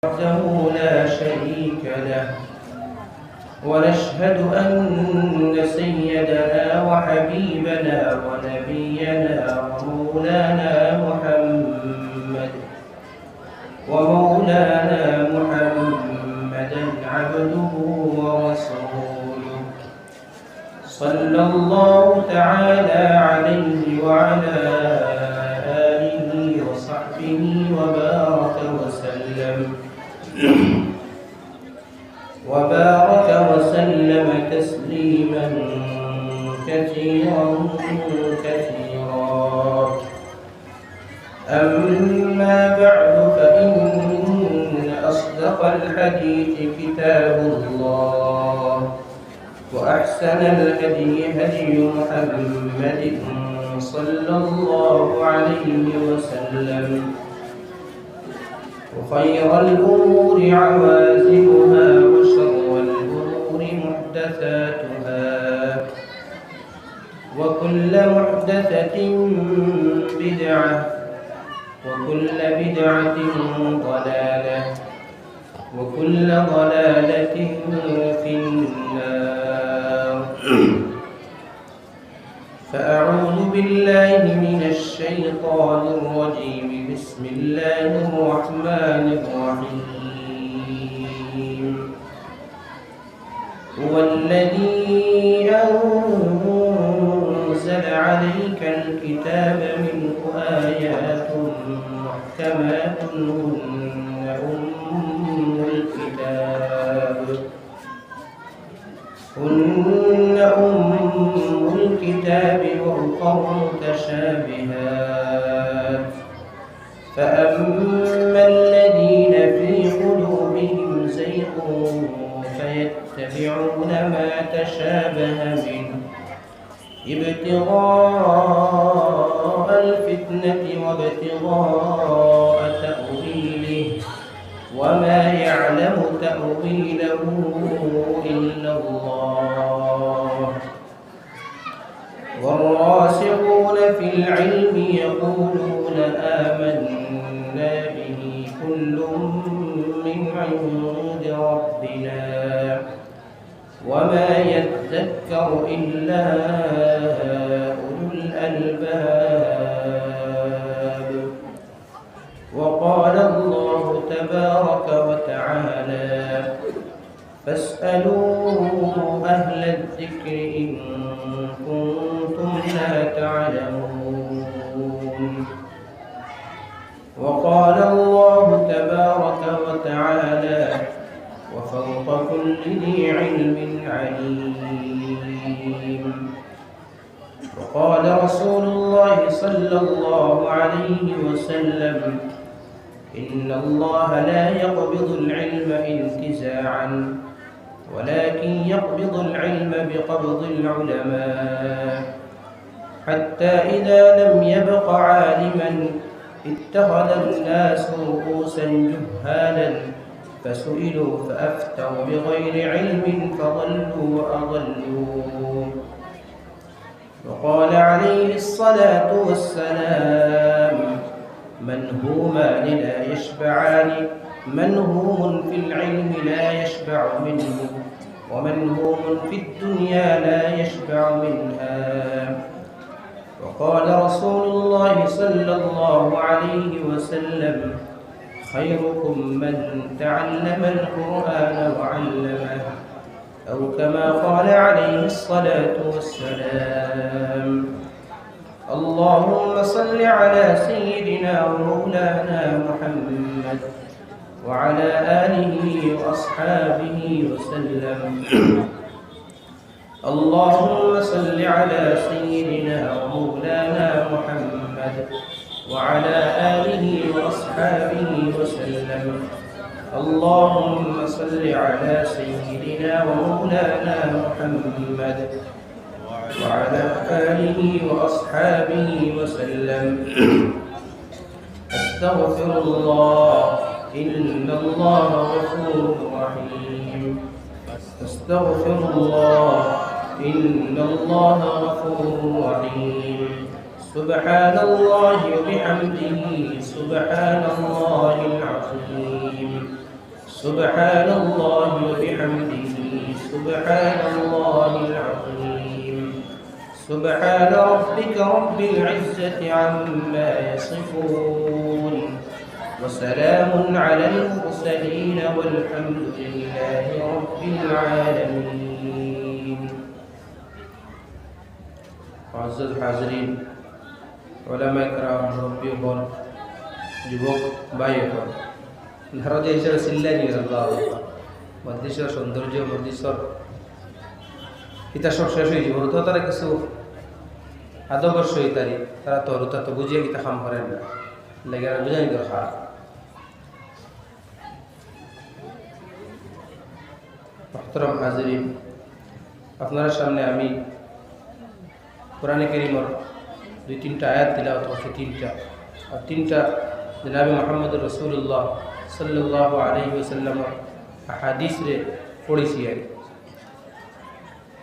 وحده لا شريك له، ونشهد أن سيدنا وحبيبنا ونبينا ومولانا محمدا عبده ورسوله، صلى الله تعالى عليه وعلى آله وصحبه وبارك وسلم تسليما كثيرا كثيرا. أما بعد، فإن أصدق الحديث كتاب الله، وأحسن الهدي هدي محمد صلى الله عليه وسلم، وخير الأمور عوازمها، وشر الأمور محدثاتها، وكل محدثة بدعة، وكل بدعة ضلالة، وكل ضلالة في النار. فأعوذ بالله من الشيطان الرجيم. بسم الله الرحمن الرحيم. هو الذي أنزل عليك الكتاب منه آيات محكمات هن أم الكتاب وأخر متشابهات، فأما الذين في قلوبهم زيغ فيتبعون ما تشابه منه ابتغاء الفتنة وابتغاء تأويله، وما يعلم تأويله إلا الله. والراسخون في العلم يقولون آمنا به كل من عند ربنا، وما يذكر إلا أولو الألباب. وقال الله تبارك وتعالى: فاسألوا أهل الذكر إن كنتم لا تعلمون. وقال الله تبارك وتعالى: وفوق كل ذي علم عليم. وقال رسول الله صلى الله عليه وسلم: إن الله لا يقبض العلم انتزاعا، ولكن يقبض العلم بقبض العلماء، حتى إذا لم يبق عالما اتخذ الناس رؤوسا جهالا فسئلوا فأفتوا بغير علم فضلوا وأضلوا. وقال عليه الصلاة والسلام: منهومان لا يشبعان، منهوم في العلم لا يشبع منه، ومنهوم في الدنيا لا يشبع منها. وقال رسول الله صلى الله عليه وسلم: خيركم من تعلم القرآن وعلمه، أو كما قال عليه الصلاة والسلام. اللهم صل على سيدنا ومولانا محمد وعلى آله وأصحابه وسلم. اللهم صل على سيدنا ومولانا محمد وعلى آله وأصحابه وسلم. اللهم صل على سيدنا ومولانا محمد وعلى آله وأصحابه وسلم. أستغفر الله، إن الله غفور رحيم. أستغفر الله، إن الله غفور رحيم. سبحان الله وبحمده، سبحان الله العظيم. سبحان الله وبحمده سبحان الله العظيم سبحان ربك رب العزة عما يصفون وسلام على المرسلين والحمد لله رب العالمين. معزز حاضرين علماء کرام ربی بول যুবক ভাই এখন ভারতীয় হিসেবে চিল্লাই নিয়ে মধ্যদেশের সৌন্দর্য মধ্যদেশের ইতা সব শেষ হয়ে যাব তো তারা কিছু আদবর্ষ ইতারি তারা তো রুতা তো বুঝিয়ে কিতা কাম করেন না লেগে বুঝানি দরকার। মোহতরম হাজিরিন, আপনার সামনে আমি কোরআনে কারীমের 2-3টা আয়াত তিলাওয়াত করছি, তিনটা জনাবে মুহাম্মদুর রাসূলুল্লাহ সাল্লাল্লাহু আলাইহি ওয়াসাল্লাম হাদিস রে পড়েছি।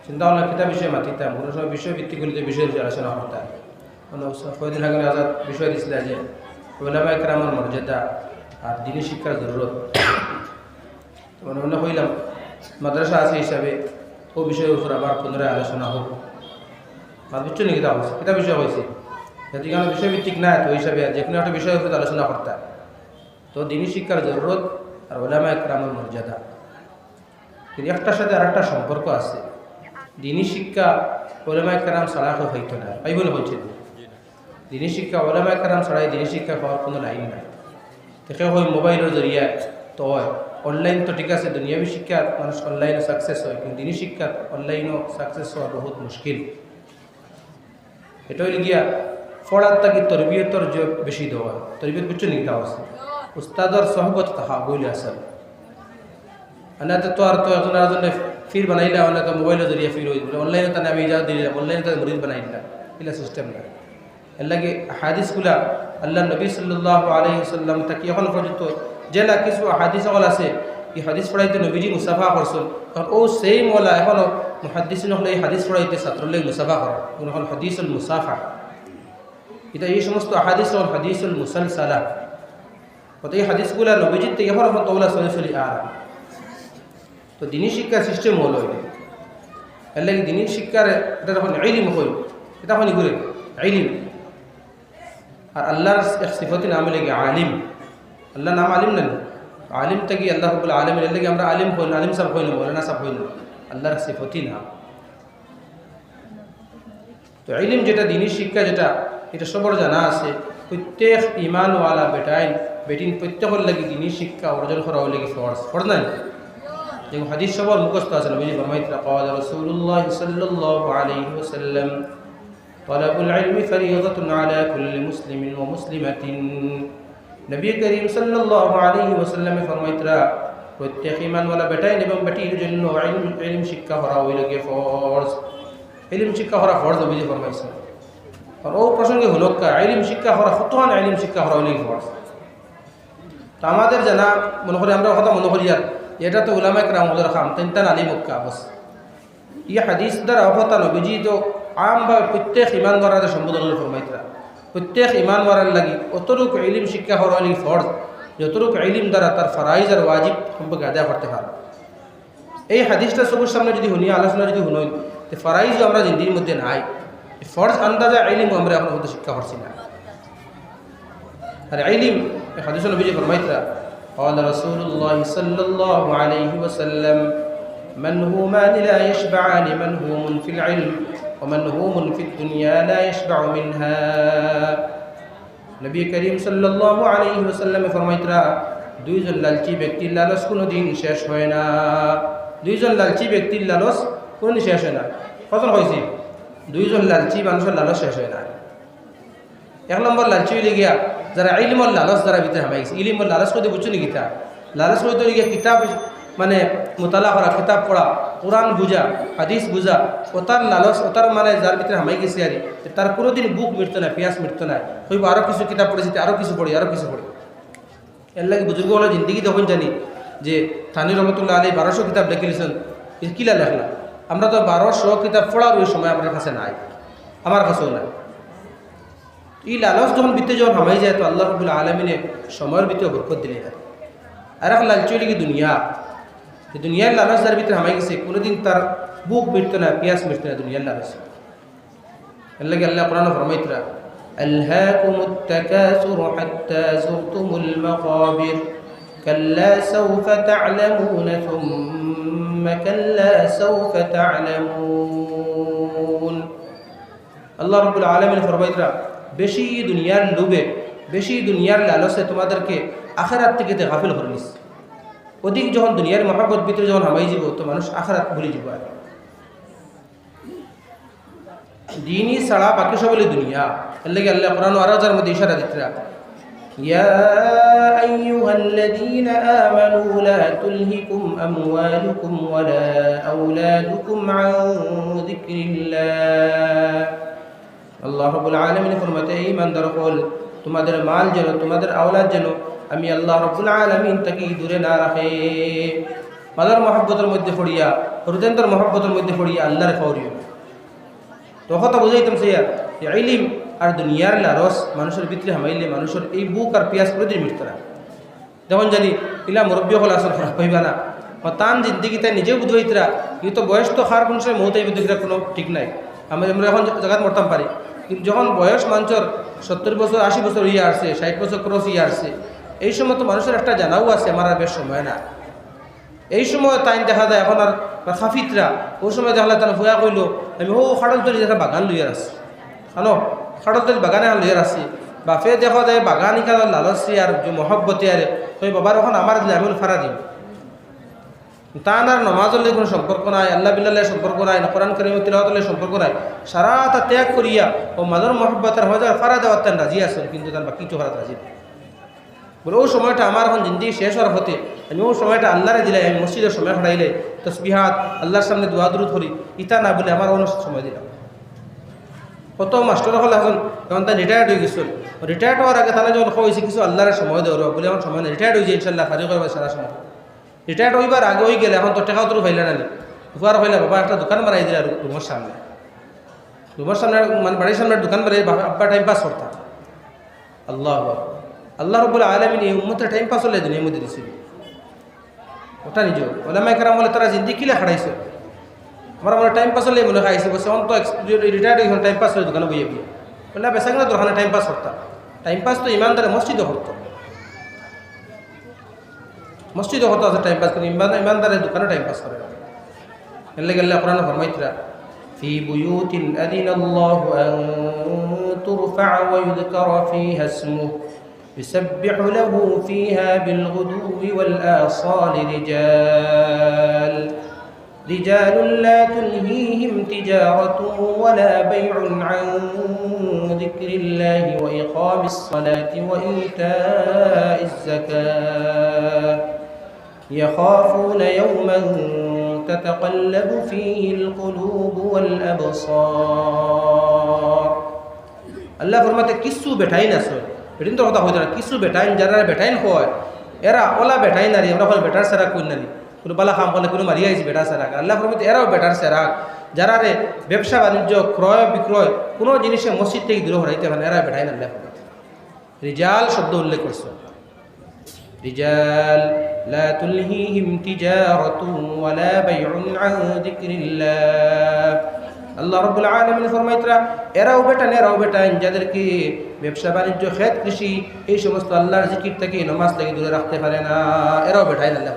চিন্তা ভাবনা কিতাব বিষয়ে মাতিতাম, কোনো সময় বিষয় ভিত্তিক করে বিষয়ের আলোচনা করতাম। কয়েকদিন আগে আজাদ বিষয় দিছিল যে উলামায়ে কেরামের মর্যাদা আর দ্বীনি শিক্ষার জরুরত। মনে মনে হইলাম মাদ্রাসা আছে হিসাবে ও বিষয়ের উপর আবার পুনরায় আলোচনা হোক। বুঝছো নি কিতাব হয়েছে, কিতাব বিষয় হয়েছে যদি কোনো বিষয় ভিত্তিক না তো হিসাবে যে কোনো একটা বিষয়ের উপর আলোচনা করতাম। তো দ্বীনি শিক্ষার জরুরত আর উলামায়ে কেরামের মর্যাদা কিন্তু একটার সাথে আরেকটা সম্পর্ক আছে। দ্বীনি শিক্ষা উলামায়ে কেরাম ছাড়া কেউ হইতো না, তাই বলে বলছেন। দ্বীনি শিক্ষা উলামায়ে কেরাম ছাড়াই দ্বীনি শিক্ষা পাওয়ার কোনো লাইন নাই। দেখে হয় মোবাইলের জরিয়া তো হয়, অনলাইন তো ঠিক আছে, দুনিয়াবী শিক্ষা মানুষ অনলাইনে সাকসেস হয়, কিন্তু দ্বীনি শিক্ষা অনলাইনও সাকসেস হওয়া বহুত মুশকিল। এটা হইলে গিয়া পড়ার তাকে তরবিয়তর যে বেশি দেওয়া, তরবিয়ত বুঝছো নি তাও আছে উস্তাদর সহবত তাহা বইলে আসল আনাতে তো আর তো এখন আরেকজনে ফির বানাইলা অনেক তো মোবাইলের জরিয়া ফির হয়ে যাবে, অনলাইনে তাহলে আমি যা দিলাম অনলাইনে তাহলে মরিদ বানাইলা, এগুলা সিস্টেম না। এর লাগে হাদিসগুলা আল্লাহ নবী সাল্লাল্লাহু আলাইহি ওয়াসাল্লাম তাকে এখন পর্যন্ত জেলা কিছু হাদিস সকল আছে এই হাদিস পড়াইতে নবীজি মুসাফা করছেন, কারণ ও সেই মৌলা এখনও মুহাদ্দিসিন হলে এই হাদিস পড়াইতে ছাত্রলে মুসাফা করে, এখন হাদিসুল মুসাফা। এটা এই সমস্ত হাদিস হল হাদিসুল মুসালসালা। এই হাদিসগুলা নবীজির থেকে এখন এখন তোলা চলে আর তো দ্বীনি শিক্ষার সিস্টেম হলো এর লাগে দ্বীনি শিক্ষার এটা যখন ইলম হইল এটা এখন ঘুরে ইলম। আর আল্লাহর এক সিফতি নাম লাগে আলিম, আল্লাহ নাম আলিম না, আলিম থেকে আল্লাহ রাব্বুল আলামিন। এর লাগে আমরা আলিম হইল, আলিম সাহেব হইল, মৌলানা সাহেব হইল, আল্লাহর সিফতি নাম। তো ইলম যেটা দ্বীনি শিক্ষা যেটা এটা সবার জানা আছে, প্রত্যেক ইমানওয়ালা বেটিন প্রত্যেকের লাগে দ্বীনি শিক্ষা অর্জন করা হলে কি ফরজ নাই। যেমন হাদিস সবার মুখস্থ আছে, নবী ফরমাইতেন ক্বালা রাসূলুল্লাহ সাল্লাল্লাহু আলাইহি ওয়াসাল্লাম তালাবুল ইলমি ফরিয়দাতুন আলা কুল্লি মুসলিমিন ওয়া মুসলিমাতিন। নবী করিম সাল্লাল্লাহু আলাইহি ওয়াসাল্লাম ফরমাইতেন প্রত্যেক ইমানওয়ালা বেটাইন এবং বেটির জন্য ইলম শিক্ষা করা হইলে কি ফরজ, ইলম শিক্ষা করা ফরজ নবী ফরমাইছেন। আর ও প্রসঙ্গে হলো ইলম শিক্ষা করা কতখান ইলম শিক্ষা করা হইলে ফরজ। তো আমাদের জানা মনে করি আমরা কথা মনে করি আর এটা তো উলামায়ে কেরাম ওদের কাম তেনতেন আলিম হক্কা বস ই হাদিস দ্বারা অবতা নবীজি তো আমভাবে প্রত্যেক ইমানদারের সম্বোধন ফরমাইতরা প্রত্যেক ইমানদারের লাগি অতটুক ইলম শিক্ষা করা হইলে ফরজ যতটুক ইলম দ্বারা তার ফরাইজ আর ওয়াজিব সম্পর্কে আদায় করতে পারে। এই হাদিসটা সবার সামনে যদি শুনি আলোচনা যদি শুনই তো ফরাইজ আমরা জিন্দির মধ্যে নাই, ফরজ আন্দাজা ইলম আমরা এখন মধ্যে শিক্ষা করছি না। আর ইলম হাদিসে নবীজি ফরমাইতরা قال رسول الله صلى الله عليه وسلم منهومان لا يشبعان منهوم في العلم ومنهوم في الدنيا لا يشبع منها। নবী করিম সাল্লাল্লাহু আলাইহি ওয়াসাল্লাম ফরমাইতরা দুইজন লালচি ব্যক্তির লালস কোনোদিন শেষ হয় না, দুইজন লালচি ব্যক্তির লালস কোনোদিন শেষ হয় না। কখন হয়েছে দুইজন লালচি মানুষের লালস শেষ হয় না। এক নম্বর লালচি হইলে গিয়া যারা ইলমর লালস যারা ভিতরে হামাইছে, ইলমর লালস করতে বুঝছো নি কিতা লালস করতে গিয়া কিতাব মানে মোতালা করা, কিতাব পড়া, কোরআন বুঝা, হাদিস বুঝা, ওতার লালস ওতার মানে যার ভিতরে হামাই গেছে আর তার কোনোদিন বুক মিটতো না, পিয়াস মিটতো না, হইব আরও কিছু কিতাব পড়েছি, আরও কিছু পড়ি, আরও কিছু পড়ি। এর লাগে বুজুর্গ হলো জিন্দিগি তখন জানি যে থানি রহমতুল্লাহ আলী 1200 কিতাব লিখেছেন, কিলা লেখলা আমরা তো 1200 কিতাব পড়ার ওই সময় আমার কাছে নাই, আমার কাছেও নাই। এই লালস যখন ভিতরে যখন হামাই যায় তো আল্লাহ রাব্বুল আলামিনে সময়ের ভিতরে বরকত দিলে যায়। আর এক লালচি হইলে কি দুনিয়া। দুনিয়ার লালচ যার ভিতরে হামাই গেছে কোনোদিন তার বুক মিটতো না, পিয়াস মিটতো না দুনিয়ার লালচ। এর লাগে আল্লাহ কোরআনে ফরমাইতরা আলহাকুমুত তাকাসুর হাত্তা যুরতুমুল মাকাবির কাল্লা সাউফা তা'লামুনা সুম্মা কাল্লা সাউফা তা'লামুন। আল্লাহ রাব্বুল আলামিন ফরমাইতরা বেশি দুনিয়ার লোভে, বেশি দুনিয়ার লালসে তোমাদেরকে আখিরাত থেকে গাফিল করে নিস। অধিক যখন দুনিয়ার মহব্বত ভিতরে যখন হামাই যাব তো মানুষ আখিরাত ভুলে যাব। আর দিনই ছাড়া বাকি সব হলে দুনিয়া। এর লাগে আল্লাহ কোরআন আরো যার মধ্যে ইশারা দিতরা ইয়া আইয়ুহাল্লাযীনা আমানু লা তুলহিকুম আমওয়ালুকুম ওয়ালা আওলাদুকুম আন যিকরিল্লাহ। আল্লাহ রাব্বুল আলামিন ফরমাতে ঈমানদার হল তোমাদের মাল যেন, তোমাদের আওলাদ যেন আমি আল্লাহ রাব্বুল আলামিন থেকে দূরে না রাখে। মালার মহব্বতের মধ্যে পড়িয়া, হৃদয়ের মহব্বতের মধ্যে পড়িয়া আল্লাহর ফাওরিও। তো কথা বুঝাইতাম সে ইলম আর দুনিয়ার লালস মানুষের ভিতরে হামাইলে মানুষের এই বুক আর পিয়াস প্রতিদিন মিটতে না। যেমন জানি ইলা মুরব্বী হল আসল খারাপ পাইবা না তান জিন্দিগি তাই নিজেও বুঝবাইতরা কিন্তু বয়স তো খার কোন সময় মৌত আইবে কোনো ঠিক নাই। আমরা এখন জায়গাত মরতাম পারি, কিন্তু যখন বয়স মানুষের 70 বছর 80 বছর ইয়ে আসছে, 60 বছর ক্রস ইয়ে আসছে, এই সময় তো মানুষের একটা জানাও আছে আমার আর বেশ সময় না। এই সময় তাই দেখা যায় এখন আর খাফিতরা ওই সময় দেখা তারা ভয়া কইল আমি খাড়ল তৈরি দেখা বাগান লইয়ার আছি, হানো খাড়ল তৈরি বাগানে লইয়ার আছি। বাপে দেখা যায় বাগান ইকা লালসি আর মহব্বতে আরে ওই বাবার ওখানে আমার দিলে আমি ফারা দিই। তার আর নমাজের কোনো সম্পর্ক নাই, আল্লাহ বিল্লাহ সম্পর্ক নাই, কোরআন কারীম তিলাওয়াতের সম্পর্ক নাই। সারা তা ত্যাগ করিয়া ও মাদর মহব্বতের হাজার ফারা দেওয়ার তার রাজি আসেন, কিন্তু তার বাকি কিছু হারাত রাজি বলে ওই সময়টা আমার এখন জিন্দিগি শেষ হওয়ার হতে আমি ওই সময়টা আল্লাহরে দিলাই। আমি মসজিদের সময় হটাইলে তসবিহাত আল্লাহর সামনে দোয়া দুরূদ করি, ইতা না বলে আমার অন্য সময় দিলাম। কত মাস্টার হলে এখন যখন তার রিটায়ার্ড হয়ে গেছিল, রিটায়ার্ড হওয়ার আগে তাহলে যখন হয়েছে কিছু আল্লাহর সময় দেওয়ার বলে আমার সময় নেই, রিটায়ার্ড হয়ে যায় ইনশাল্লাহ ফারি করবে সারা সময়। রিটায়ার্ড হইবার আগে হয়ে গেলে এখন তো টাকাও তোর ফাইলে নানি উপহার হইলে বাবা একটা দোকান বানাই দিলে রুমের সামনে, রুমের সামনে মানে বাড়ির সামনে দোকান বানাই আব্বা টাইম পাস করতাম। আল্লাহ আল্লাহ রাব্বুল আলামিন এই উম্মতের টাইম পাস হলে দুনিয়ার মধ্যে দিছিল ওটা নিজ ওলামায়ে কেরাম বলে তারা জিন্দিগি কিলে হারাইছে। আমরা মনে টাইম পাস হলে মনে খাইছে বসে অন্ত রিটায়ার্ড হয়ে টাইম পাস হলে দোকানে বইয়ে বিয়ে বললে বেসাঙ্গা দোকানে টাইম পাস করতাম। টাইম পাস তো ইমানদারে মসজিদও করতো, মসজিদও হতো আছে টাইম পাস করে, ইমানদারের দোকানে টাইম পাস করে। এর লাগে আল্লাহ কোরআনে ফরমাইতরা ফি বুয়ুতিন আযিনাল্লাহু আন তুরফা ওয়া ইউযকারা ফিহা ইসমুহু يسبح له فيها بالغدو والآصال رجال لا تلهيهم تجارة ولا بيع عن ذكر الله وإقام الصلاة وإيتاء الزكاة يخافون يوما تتقلب فيه القلوب والأبصار। الله فرماته কিচ্ছু বেটাই না সর বেটিন তো কথা হইতো না, কিছু বেটাইন যারা বেটাইন হয় এরা ওলা বেটাইন নারী আমরা হল বেটার সেরাক কই নারী কোনো বালা খাম হলে কোনো মারিয়া আইছি বেটার সেরাক। আল্লাহ ফরমাতে এরাও বেটার সেরাক যারা রে ব্যবসা বাণিজ্য ক্রয় বিক্রয় কোনো জিনিসে মসজিদ থেকে দূরে হরাইতে পারে এরা বেটাইন। আল্লাহ ফরমাতে রিজাল শব্দ উল্লেখ করছে, রিজাল লা তুলহিহিম তিজারাতু ওয়ালা বাইউন আন যিকরিল্লাহ। আল্লাহ রাব্বুল আলামিন ফরমাইতরা এরাও বেটান যাদেরকে ব্যবসা বাণিজ্য খেত কৃষি এই সমস্ত আল্লাহর জিকির থেকে নামাজ থেকে দূরে রাখতে পারে না, এরাও বেটাইন। আল্লাহ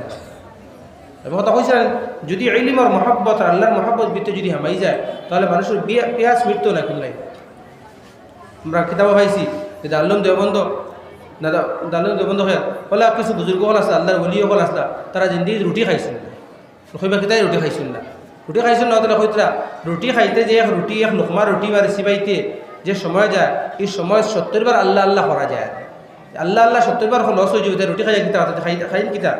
এবং কথা কইছেন যদি ইলম আর মহব্বত আর আল্লাহর মহব্বত ভিতরে যদি হামাই যায় তাহলে মানুষের পেঁয়াজ মৃত্যু না খুললাই। আমরা কিতাব পাইছি যে দাল্লুম দেওবন্দ হয় বলে কিছু বুজুর্গ হল আসলা আল্লাহর ওলি হল আসলা তারা জিন্দিগি রুটি খাইছেন কইবা কিতাই রুটি খাইছেন না, রুটি খাইছেন না তাহলে হইতরা রুটি খাইতে যে রুটি এক লোকমা রুটি বা রেসিপাইতে যে সময় যায় এই সময় 70 বার আল্লাহ আল্লাহ করা যায়। আল্লাহ আল্লাহ 70 বার লস হয়ে যাবে রুটি খাই কিতা খাইন কিতা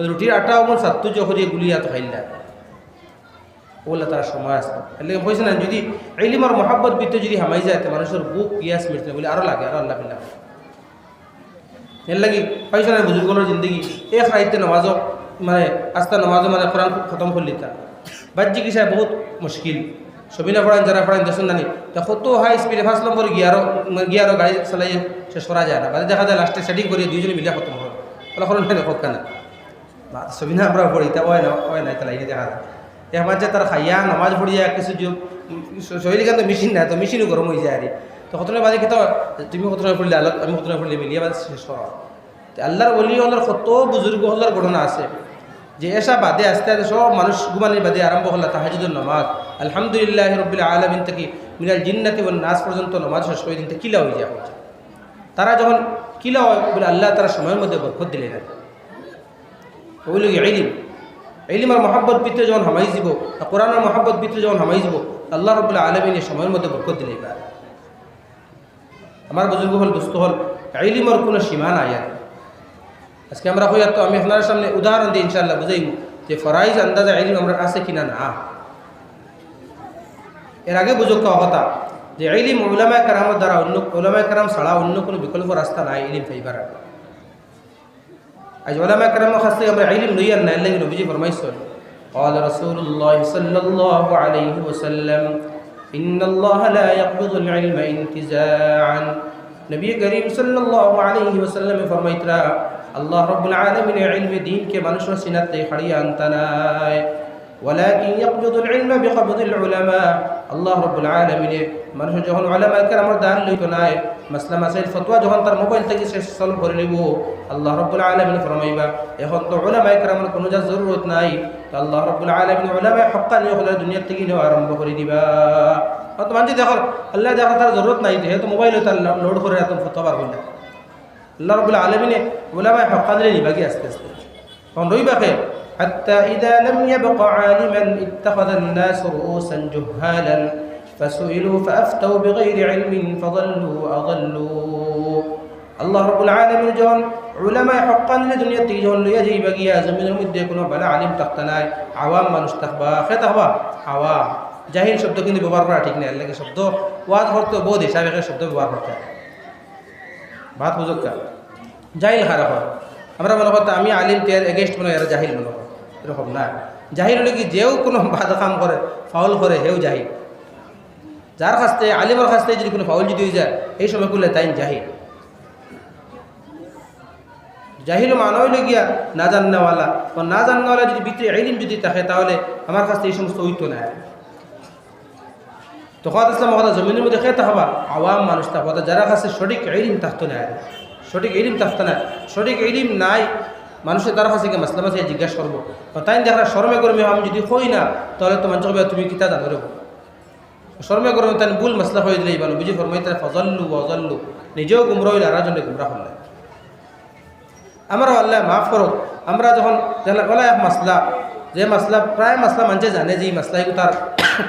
রুটির আটা অমন সাত্তু যখনই গুলিয়া তো খাইলা ওলা তার সময় আসবে। এর লাগে হয়েছে না যদি ইলম আর মহব্বত ভিতরে যদি হামাই যায় তো মানুষের বুক পিয়াস মিটতে বলে আরও লাগে আরও আল্লাহ বিল্লাহ। এর লাগে পাইছে না বুজুর্গর জিন্দগি এক রাইতে নামাজও মানে আস্তা নামাজও মানে কোরআন খতম করলি তা বাহ্যিক হিসাবে বহুত মুশকিল। সবিনা পড়ান যারা পড়ান দেখুন নানি তখন তো হাই স্পিডে ফার্স্ট নম্বর গিয়ারও গাড়ি চালাই শেষ করা যায় না, বাদে দেখা যায় লাস্টে সেটিং করিয়ে দুইজনে মিলিয়া খতম হয় ওলা খরণ হয় হোক না ছবি না আমরা পড়ি তা ওই নাই তাহলে এই দেখা যায় এক মাঝে তার খাইয়া নামাজ পড়িয়া কিছু শরীর তো মেশিন নাই তো মেশিনও গরম হয়ে যায় আর তো কতটা বাজে খেতে তুমি কতটা পড়লে আল্লাহ আমি কতটা পড়লে মিলিয়ে বাজে শেষ করা আল্লাহর বলি হলার কত বুজুর্গ হলার ঘটনা আছে যে এসা বাদে আস্তে আস্তে সব মানুষ ঘুমানির বাদে আরম্ভ হল তাহাজুদের নামাজ আলহামদুলিল্লাহ রব্বিল আলামিন থেকে মিনাল জিন্নাতি ওয়ান নাস পর্যন্ত নামাজ শেষ করে দিন কিলা হয়ে যায় তারা যখন কিলা হয় বলে আল্লাহ তারা সময়ের মধ্যে বরকত দিলে না ওইগুলো ইলম ইলম আর মহাব্বত ভিতরে যখন হামাই যাব কোরআনের মহাব্বত ভিতরে যখন হামাই যাব আল্লাহ রব্বুল আলামিন এই সময়ের মধ্যে বরকত দিলে এবার আমার বুজুর্গ হল দুস্থ হল ইলমের কোনো সীমা নাই আর আজকে আমরা হই তো আমি আপনার সামনে উদাহরণ দিই ইনশাআল্লাহ বুঝাইব যে ফরাইজ আন্দাজা ইলম আমরা আছে কিনা না এর আগে বুঝুক কথা যে ইলম উলামায়ে কেরামের দ্বারা অন্য উলামায়ে কেরাম ছাড়া অন্য কোনো বিকল্প রাস্তা নাই ইলম পাইবার আজ উলামায়ে কেরামের কাছ থেকে আমরা ইলম লইয়ার না আল্লাহ নবীজি ফরমাইছেন قال رسول الله صلى الله عليه وسلم إن الله لا يقبض العلم انتزاعا নবী করিম সাল্লাল্লাহু আলাইহি ওয়াসাল্লাম ফরমাইতরা আল্লাহ রাব্বুল আলামিন ইলম দ্বীন কে মানুষের সিনাতে খাড়িয়া আনতা নাই ولكن يقبض العلم بقبض العلماء আল্লাহ রাব্বুল আলামিন মানুষ যখন উলামা কেরামের দান লইতো নাই মাসলা মাসাইল ফতোয়া যখন তার মোবাইল থেকে সে সলভ করে নিব আল্লাহ রাব্বুল আলামিন ফরমাইবা এখন তো উলামা কেরামের কোনো জরুরত নাই তো আল্লাহ রাব্বুল আলামিন উলামা হক্কানি হলে দুনিয়া থেকে নেওয়া আরম্ভ করে দিবা অত মানছি দেখো আল্লাহ দেখো তার জরুরত নাই যেহেতু মোবাইলে তার লোড করে এত ফতোয়া বার করলে আল্লাহ রাব্বুল আলামিন উলামা হক্কানি নিবাকি আস্তে আস্তে তখন রইবাকে حتى إذا لم يبق عالما اتخذ الناس رؤوسا جهالا فسئلوا فأفتوا بغير علم فضلوا أضلوا الله رب العالمين جون علماء حقا لدنيا تيجون ليجي بقيا زمين المدة يكونوا بلا علم تختناي عوام ما نستخبا خطبا عوام জাহিল শব্দ কিন্তু ব্যবহার করা ঠিক না এর লাগে শব্দ ওয়াজ করতে বহুত হিসাবে শব্দ ব্যবহার করতে ভাত বুঝুক জাহিল খারাপ হয় আমরা মনে করতে আমি আলিম তের এগেনস্ট মনে এরা জাহিল মনে করি এরকম না জাহিল হলে কি যেও কোনো বাদ কাম করে ফাউল করে হেও জাহিল যার কাছ থেকে আলিমের কাছ থেকে যদি কোনো ফাউল যদি হয়ে যায় এই সময় করলে তাই জাহিল জাহিল মানা হইলে গিয়া না জান্নাওয়ালা বা না জান্নাওয়ালা যদি ভিতরে ইলম যদি থাকে তাহলে আমার কাছ থেকে এই সমস্ত হইতো না তখন ইসলাম কথা জমিনের মধ্যে খেতে হবা আওয়াম মানুষ থাকবো যারা কাছে সঠিক ইলম থাকতো না সঠিক ইলম থাকতো না সঠিক ইলম নাই মানুষের তার কাছে মাসলা মাসে জিজ্ঞাসা করবো তাই দেখা শরমে করবে আমি যদি হই না তাহলে তো মানুষ হবে তুমি কিতা জানো রেবো শরমে করবে তাই ভুল মাসলা হয়ে দিলেই ভালো বুঝি ফরমাই তারা ফজল্লু অজল্লু নিজেও গুমরা হইলে আর জন্য গুমরা হল আমরাও আল্লাহ মাফ করো আমরা যখন বলা এক মাসলা যে মাসলা প্রায় মাসলা মানুষে জানে যে এই মাসলা তার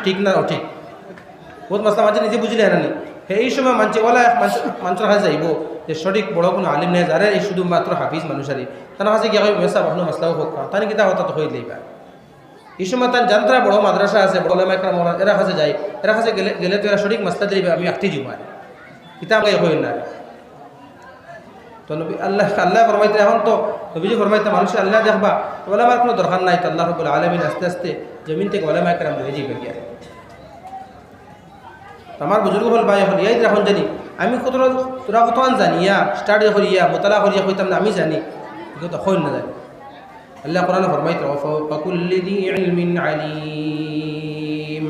ঠিক না অঠিক বহুত মাসলা মানুষে নিজে বুঝলে হারানি এই সময় মানুষ ওলা মানুষের কাছে যাইব যে সঠিক বড় কোনো আলিম নেই যারা এই শুধুমাত্র হাফিজ মানুষেরই তার কাছে গিয়ে মেসা ভালো মাসলাও হোক তাহলে কিতা হতা তো হয়ে দিবা এই সময় তার জানতারা বড় মাদ্রাসা আছে বড় লামাইকরাম এরা কাছে যায় এরা কাছে গেলে তো এরা সঠিক মাসলা দিবে আমি একটি জীবন কিতাব হই না তো নবী আল্লাহ ফরমাইতে এখন তো নবীজি ফরমাইতে মানুষের আল্লাহ দেখবা ওলামার কোনো দরকার নাই তো আল্লাহ রাব্বুল আলামিন আস্তে আস্তে জমিন থেকে ওলামাইকরাম হয়ে যাবে গিয়া আমার বুজুর্গ হল ভাই হল ইয়াই রাখুন জানি আমি কত তোরা কতক্ষণ জানিয়া স্টাডি করিয়া মোতালা করিয়া কইতাম না আমি জানি কিন্তু তখন না জানি আল্লাহ কোরআনে ফরমাইতে ফাকুল্লি দি ইলমিন আলিম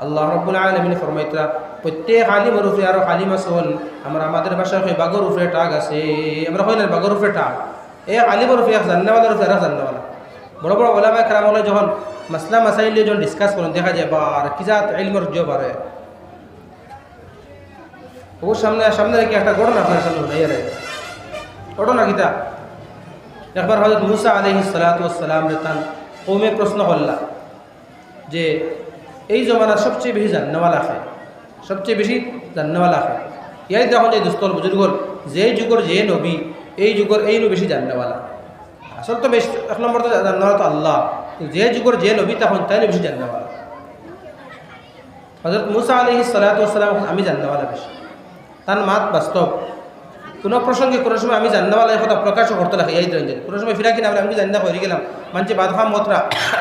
আল্লাহ রাব্বুল আলামিন ফরমাইতে প্রত্যেক আলিমের উপরে আরো আলিম আছেন আমরা আমাদের ভাষায় কই বাগর উপরে টাগ আছে আমরা কই না বাগর উপরে টাগ এই আলিমের উপরে জান্নাওয়ালার উপরে আর জান্নাওয়ালা বড় বড় ওলামা کرام হলো যখন মাসলা মাসাইল যখন ডিসকাস করেন দেখা যায় বা আর কি জাত ইলমের জব আরে ওর সামনে রেখে একটা ঘটনা আপনার সামনে হইয়া ঘটনা কিতা একবার হযরত মুসা আলাইহিস সালাতু ওয়াস সালাম তান কওমে প্রশ্ন করলা যে এই জমানার সবচেয়ে বেশি জান্নাওয়ালা খায় সবচেয়ে বেশি জান্নাওয়ালা খায় ইয়াই দেখুন যে দুস্তর বুজুর্গ যে যুগের যে নবী এই যুগের এই বেশি জান্নাওয়ালা আসল তো বেশি এক নম্বর তো জান্নাওয়ালা তো আল্লাহ যে যুগের যে নবী তখন তাই বেশি জান্নাওয়ালা হযরত মুসা আলাইহিস সালাতু ওয়াস সালাম আমি জান্নাওয়ালা বেশি তার মাত বাস্তব কোনো প্রসঙ্গে কোনো সময় আমি জান্নাওয়ালা এই কথা প্রকাশও করতে লাগে এই ধরনের কোনো সময় ফিরা কিনা আমি জান্না হয়ে গেলাম মানুষে বাদফাম মতরা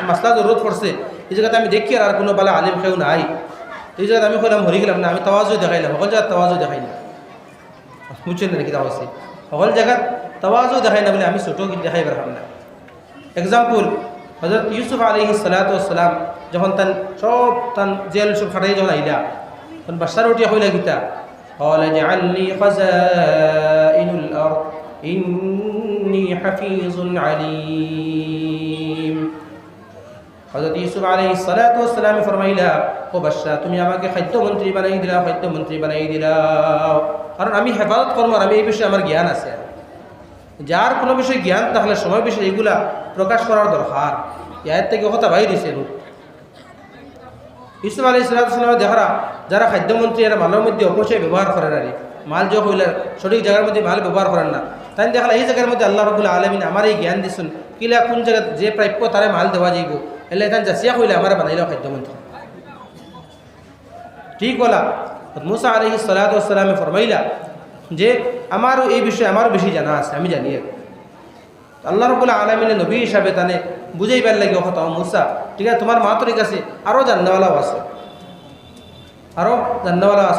মাসলা জরুরত পড়ছে এই জায়গাতে আমি দেখি আর কোনো বালা আলিম কেউ নাই এই জায়গাতে আমি কইলাম হয়ে গেলাম না আমি তাওয়াজু দেখাইলাম সকল জায়গায় তাওয়াজু দেখাই না বুঝছেন নাকি তাওয়াজে সকল জায়গায় তাওয়াজু দেখাই না বলে আমি ছোটো দেখাই পারলাম না এক্সাম্পল হযরত ইউসুফ আলাইহিস সালাতু ওয়াস সালাম যখন তান জেল সব খাটাই যখন আইলা তখন বাদশার উঠিয়া কইলা গীতা قال اجعل لي خزائن الأرض إني حفيظ عليم হযরত ইউসুফ আলাইহিস সালাতু ওয়াস সালাম ফরমাইলা ও বাদশা তুমি আমাকে খাদ্য মন্ত্রী বানাই দিলাও কারণ আমি হেফাজত করব আর আমি এই বিষয়ে আমার জ্ঞান আছে যার কোনো বিষয়ে জ্ঞান তাহলে সময় বিষয়ে এগুলা প্রকাশ করার দরকার এর থেকে কথা বাইরে দিছে ইউসুফ আলাইহিস সালাম যারা খাদ্যমন্ত্রী এরা মালের মধ্যে অপচয় ব্যবহার করেন আর মাল যে হইলে সঠিক জায়গার মধ্যে মাল ব্যবহার করেন না তাই দেখলা এই জায়গার মধ্যে আল্লাহ রাব্বুল আলামিন আমার এই জ্ঞান দিছেন কিলা কোন জায়গা যে প্রাপ্য তারে মাল দেওয়া যাইব এলে তান যাসিয়া হইলে আমার বানাইল খাদ্যমন্ত্রী ঠিক বলা মুসা আলাইহিস সালাতু ওয়াস সালাম ফরমাইলা যে আমারও এই বিষয়ে আমারও বেশি জানা আছে আমি জানি আল্লাহ রাব্বুল আলামিনের নবী হিসাবে তানে বুঝাইবার লাগে কথা মুসা ঠিক আছে তোমার মা তোর কাছে আরও জান্নাওয়ালাও আছে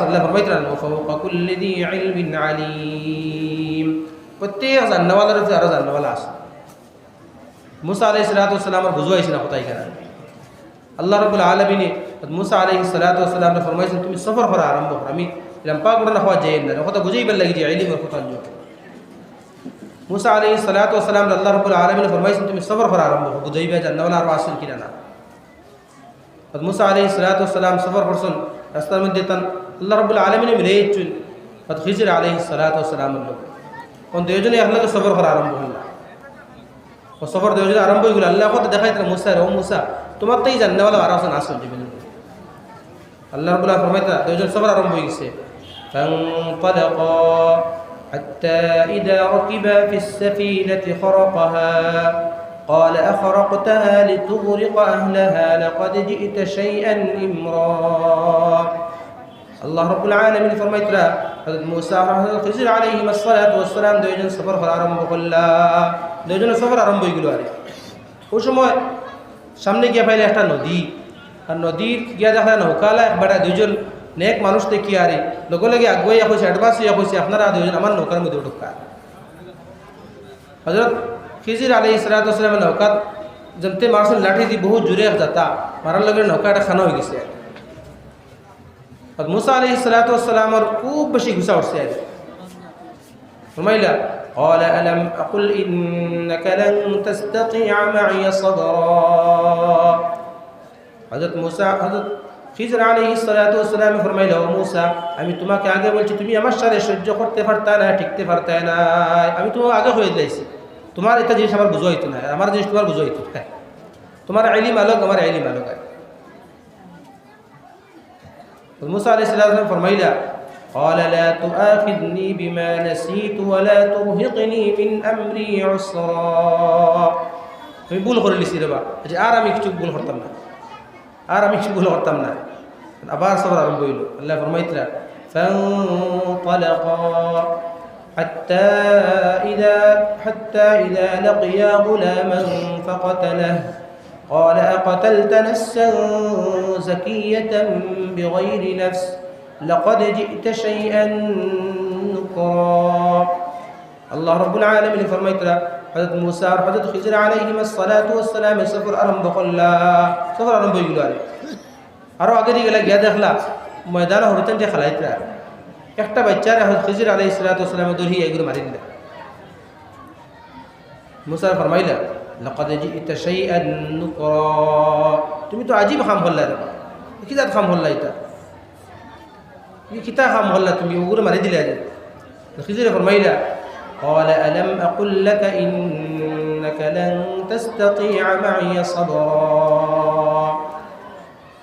আল্লাহ ফরমাইতেন ওয়া কুল্লি যী ইলমিন আলীম প্রত্যেক জান্নাওয়ালার উপরে আরও জান্নাওয়ালা আছে মুসা আলাইহিস সালাতু ওয়াস সালামের বুঝাইছে না কোথায় কেন আল্লাহ রাব্বুল আলামিন মুসা আলাইহিস সালাতু ওয়াস সালামকে ফরমাইছেন তুমি সফর করা আরম্ভ করো আমি লম্পা করে না হওয়া যায় না কথা বুঝাইবার লাগে যে ইলমের কথা মুসা আলাইহিস সালাতু ওয়াস সালাম আল্লাহ রাব্বুল আলামিন ফরমাইছেন তুমি সফর করা আরম্ভ করো বুঝাইবা জান্নাওয়ালা আর আসল কিনা না মুসা আলাইহিস সালাতু ওয়াস সালাম সফর করছেন রাস্তার মধ্যে তান আল্লাহ রাব্বুল আলামিন মিলেইছেন খিজির আলাইহিস সালাতু ওয়াস সালাম কোন দুইজনে একলগে সফর করা আরম্ভ হল ও সফর দুইজনে আরম্ভ হয়ে গেল আল্লাহ কথা দেখাইতেন মুসা ও মুসা তোমার তাই জান্নাওয়ালা আর আসল আসল জীবন আল্লাহ রাব্বুল আলামিন ফরমাইতেন দুইজন সফর আরম্ভ হয়ে গেছে فانطلقا حتى إذا ركبا في السفينة خرقها قال أخرقتها لتغرق أهلها لقد جئت شيئا إمرا الله رب العالمين فرميتنا حضرت موسى وحضرت الخضر عليهم الصلاة والسلام দুইজন সফর আরম্ভ করলা দুইজন সফর আরম্ভ হয়ে গেল আরে ওই সময় সামনে গিয়ে পাইলে একটা নদী আর নদীর গিয়া দেখা নৌকালা একবার দুইজন নেক মানুষ দেখি আরে লগে লগে আগুয়াইয়া কইছে অ্যাডভান্স হইয়া কইছে আপনারা দুইজন আমার নৌকার মধ্যে ঢুকা হযরত খিজির আলাইহিস সালাতু ওয়াস সালামের নৌকা জমতে মারসুল লাঠি দি বহু জোরে যাতা মারার লগে নৌকাটা খানা হয়ে গেছে আর মুসা আলাইহিস সালাতু ওয়াস সালামের খুব বেশি গুসা উঠছে ফরমাইলা قال ألم أقل إنك لن تستطيع معي صبرا হযরত মুসা হযরত খিজির আলাইহিস সালাতু ওয়াস সালাম ফরমাইলা ও মুসা আমি তোমাকে আগে বলছি তুমি আমার সাথে সহ্য করতে পারতা না টিকতে পারতা না আমি তো আগে হয়ে যাইছি তোমার এটা জিনিস আমার বুঝো হইতো না আমার জিনিস তোমার বুঝো হইতো তোমার ইলম আলোক আমার ইলম আলোক মুসা আলাইহিস সালাম ফরমাইলা قال لا تؤاخذني بما نسيت ولا ترهقني من امري عسرا আমি ভুল করে লিছি রে বা যে আর আমি কিছু ভুল করতাম না আবার সবর আরম্ভ হইল আল্লাহ ফরমাইতরা فانطلقا حتى إذا لقيا غلاما فقتله قال أقتلت نفسا زكية بغير نفس لقد جئت شيئا نكرا الله رب العالمين فرميتنا حضرت موسى وحضرت خضر عليهم الصلاة والسلام سفر আরম্ভ হইল আরো আগে দিয়ে গেলে গিয়া দেখলা ময়দানে হরিতেন যে খেলাইতরা একটা বাচ্চারা খিজির আলাইহিস সালাতু ওয়াস সালাম দৌড়িয়ে এগুলো মারি দিলা মুসা ফরমাইলা লাকাদ জিইতা শাইআন নুকরা তুমি তো আজীব খাম হল্লা রে কি জাত খাম হল্লা এটা কি কিতা খাম হল্লা তুমি ওগুলো মারি দিলা খিজির ফরমাইলা قال ألم أقل لك إنك لن تستطيع معي صبرا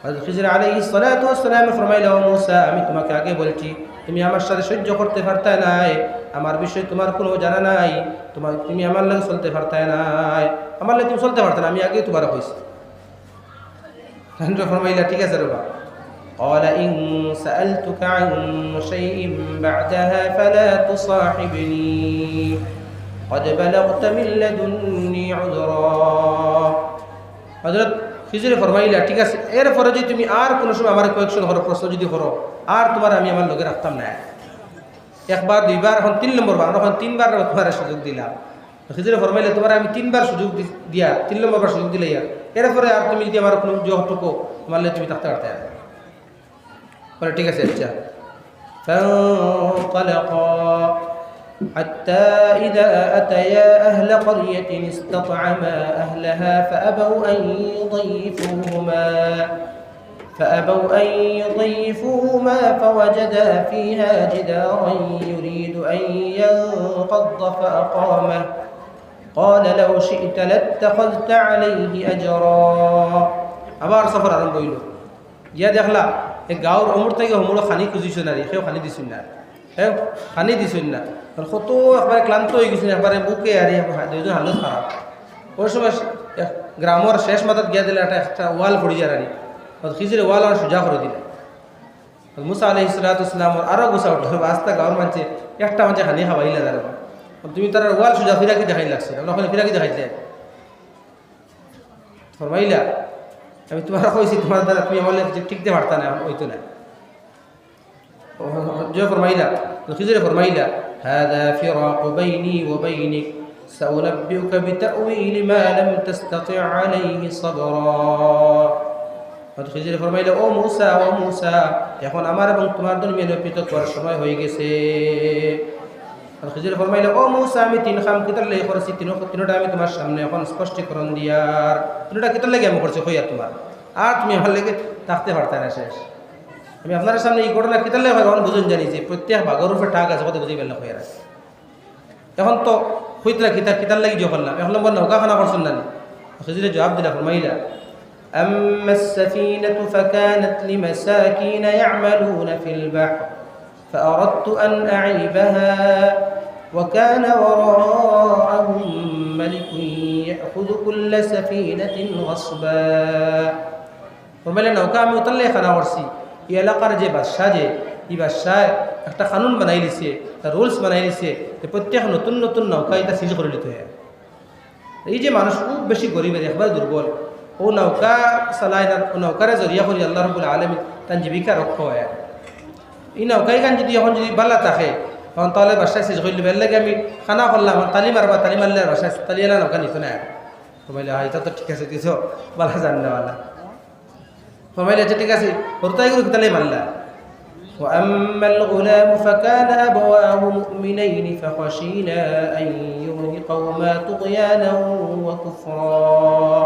হযরত খিজির আলাইহিস সালাতু ওয়াস সালাম ফরমাইলা ও মুসা আমি তোমাকে আগে বলছি তুমি আমার সাথে সহ্য করতে পারতা নাই আমার বিষয় তোমার কোনো জানা নাই তুমি আমার লাগে চলতে পারতা নাই আমার লাগে তুমি চলতে পারতা না আমি আগে তোমার কইছি হুজুর ফরমাইলা ঠিক আছে রে বাবা قال إن سألتك عن شيء بعدها فلا تصاحبني قد بلغت من لدني عذرا হযরত খিজির ফরমাইলা ঠিক আছে এরপরে যদি তুমি আর কোনো সময় আমার কোয়েকশন করো প্রশ্ন যদি করো আর তোমার আমি আমার লগে রাখতাম না একবার দুইবার এখন 3 নম্বর বার এখন 3বার তোমার সুযোগ দিলাম খিজিরে ফরমাইলে তোমার আমি 3 বার সুযোগ দিয়া 3 নম্বর সুযোগ দিলে ইয়ার এরপরে আর তুমি যদি আমার কোনো জবাবটুকু মানলে তুমি থাকতে পারতে না বলে ঠিক আছে আচ্ছা فانطلقا حتى إذا أتيا أهل قرية استطعما أهلها فأبوا أن يضيفوهما فوجدا فيها جدارا يريد أن ينقض فأقامه قال لو شئت لاتخذت عليه أجرا আবার সফর আরম্ভ হইল ইয়া দেখলা এই গাঁৱৰ অমূৰ থেকে সমুৰ খানি খুঁজিছো না সেও খানি দিছিল না খানি দিছিল না কত একবারে ক্লান্ত হয়ে গেছিল একবারে বুকে আর দুইজন হালত খারাপ ওই সময় গ্রামের শেষ মাথাত গিয়া দিলে একটা ওয়াল পড়ি যার আনি খিজিরে ওয়াল আর সোজা করে দিলে মুসা আলাইহিস সালামের আরও গুছা উঠল আস্তা গাঁৱৰ মানুষে একটা মানুষে খানি খাওয়াইলা তারা তুমি তার ওয়াল সোজা ফিরাকি দেখাই লাগছে ওখানে ফিরাকি দেখাইতে ফরমাইলা আমি তোমার কইছি তোমার দ্বারা তুমি আমার ঠিকতে পারতা না হইতো না ফরমাইলা খিজিরে ফরমাইলা هذا فراق بيني وبينك سأنبئك بتأويل ما لم تستطع عليه صبرا খিজিরে ফরমাইলা ও মূসা এখন আমার এবং তোমার দরমিয়ানে পৃথক করার সময় হয়ে গেছে খিজিরে ফরমাইলা ও মূসা আমি 3 খাম কিতার লাগি করেছি তিনটা আমি তোমার সামনে এখন স্পষ্টীকরণ দিয়ার তিনটা কিতার লাগি আমি করছি হইয়া তোমার আর তুমি আমার লেগে থাকতে পারতা না শেষ আমি আপনার সামনে এই ঘটনা কিতার লাগে এখন বুঝুন জানি যে প্রত্যেক ভাগের উপরে টাক আছে কত বুঝি পেলাম হইয়া আছে এখন তো হইতরা কিতার লাগি যে করলাম এখন বল নৌকা খানা করছেন না খিজিরে জবাব দিলা ফরমাইলা أما السفينة فكانت لمساكين يعملون في البحر فأردت أن أعيبها وكان وراءهم ملك يأخذ كل سفينة غصبا ومالا নৌকা আমি উতলে খানা করছি এই এলাকার যে বাদশাহ এই বাদশাহ একটা কানুন বানাই দিছে তার রুলস বানাই দিছে যে প্রত্যেক নতুন নতুন নৌকা এটা সিজ করে দিতে হয় এই যে মানুষ খুব বেশি গরিবের একবার দুর্বল ও নৌকা চালায় না ও নৌকারে জরিয়া করি আল্লাহ রাব্বুল আলামিন তার জীবিকা রক্ষা হয় এই নৌকাই গান যদি এখন যদি বালা থাকে তখন তাহলে বাসায় শেষ করলে বেল লাগে আমি খানা করলাম তালি মারলে বাসায় তালিয়ালা নৌকা নিত না ফরমাইলে এটা তো ঠিক আছে কিছু বালা জান না বালা ফরমাইলে আচ্ছা ঠিক আছে হরতাই গুলো তালে মারলা وأما الغلام فكان أبواه مؤمنين فخشينا أن يرهقهما طغيانا وكفرا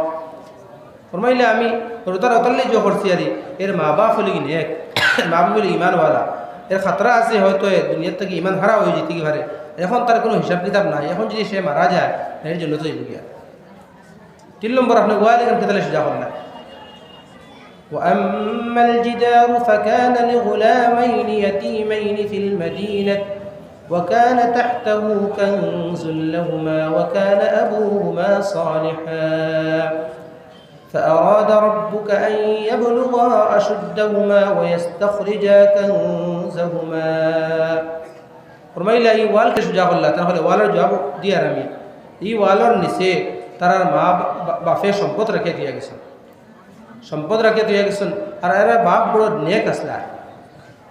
ফরমাইলে আমি রোতার অতলে যে করছি আর এর মা বাপ হলে কি নেক মা বাপ হলে ইমানওয়ালা এর খাতরা আছে হয়তো দুনিয়ার থেকে ইমান হারা হয়ে যেতে কি পারে এখন তার কোনো হিসাব কিতাব নাই এখন যদি সে মারা যায় এর জন্য তো গিয়া 3 নম্বর আপনি ওয়ালে কেন খেতালে সোজা করলেন وأما الجدار فكان لغلامين يتيمين في المدينة وكان تحته كنز لهما وكان أبوهما صالحا فأراد ربك أن يبلغا أشدهما ويستخرجا كنزهما ফরমাইলা এই ওয়ালকে সোজা করলা তাহলে ওয়ালের জবাব দিয়ার আমি এই ওয়ালের নিচে তার মা বাপে সম্পদ রেখে দিয়ে গেছেন আর এরা বাপ বড় নেক আসলা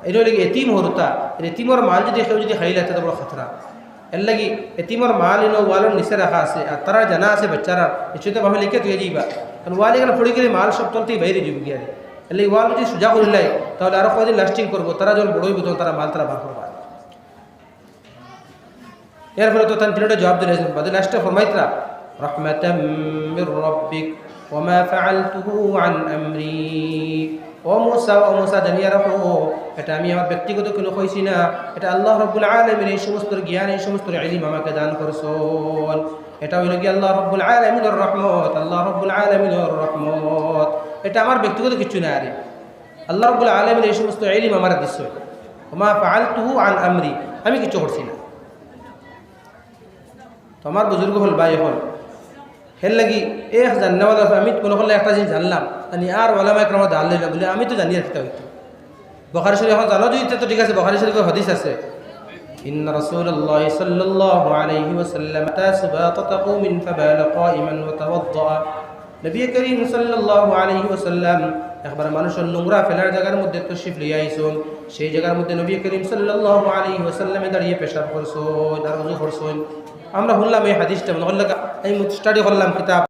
এটা লাগে এতিম হরতা এতিমর মাল যদি কেউ যদি খাইলে তো বড় খতরা এর লাগি এতিমর মাল ইনো ওয়ালের নিচে রাখা আছে আর তারা জানা আছে বাচ্চারা এসে ভাবে লিখে তুই যাইবা কারণ ওয়াল এখানে পড়ে গেলে মাল সব তলতেই বাইরে যাবে গিয়ে এর লাগে ওয়াল যদি সোজা করিলাই তাহলে আরো কদিন লাস্টিং করবো তারা যখন বড় হইব তখন তারা মাল তারা বার করবা এর ফলে তো তার তিনটা জবাব দিলে বাদে লাস্টে ফরমাইতরা রহমাতাম মির রাব্বিক ওমা ফাআলতুহু আন আমরি ও মুসা জানিয়া রাখো এটা আমি আমার ব্যক্তিগত কোনো কইছি না এটা আল্লাহ রাব্বুল আলামিন এই সমস্ত জ্ঞান এই সমস্ত ইলম আমাকে দান করছেন এটা হইল কি আল্লাহ রাব্বুল আলামিনের রহমত এটা আমার ব্যক্তিগত কিছু না আরে আল্লাহ রাব্বুল আলামিন এই সমস্ত ইলম আমার দিছে ওমা ফাআলতুহু আন আমরি আমি কিছু করছি না তোমার বুজুর্গ হল ভাই হল হের লাগি জান্নাওয়ালা আমি কোনো হলে একটা জিনিস জানলাম আমি আর ওলামা একরাম জানলে না বলে আমি তো জানি রাখতে হইতো বুখারী শরীফ এখন জানো যদি তো ঠিক আছে বুখারী শরীফের হাদিস আছে إن رسول الله صلى الله عليه وسلم أتى سباطة قوم فبال قائما وتوضأ নবী করিম সাল্লাল্লাহু আলাইহি ওয়াসাল্লাম একবার মানুষের নোংরা ফেলার জায়গার মধ্যে তশরিফ লিয়ে আইছেন সেই জায়গার মধ্যে নবী করিম সাল্লাল্লাহু আলাইহি ওয়াসাল্লামে দাঁড়িয়ে পেশাব করছেন আর ওযু করছেন আমরা শুনলাম এই হাদিসটা মনে করলাম আমি স্টাডি করলাম কিতাব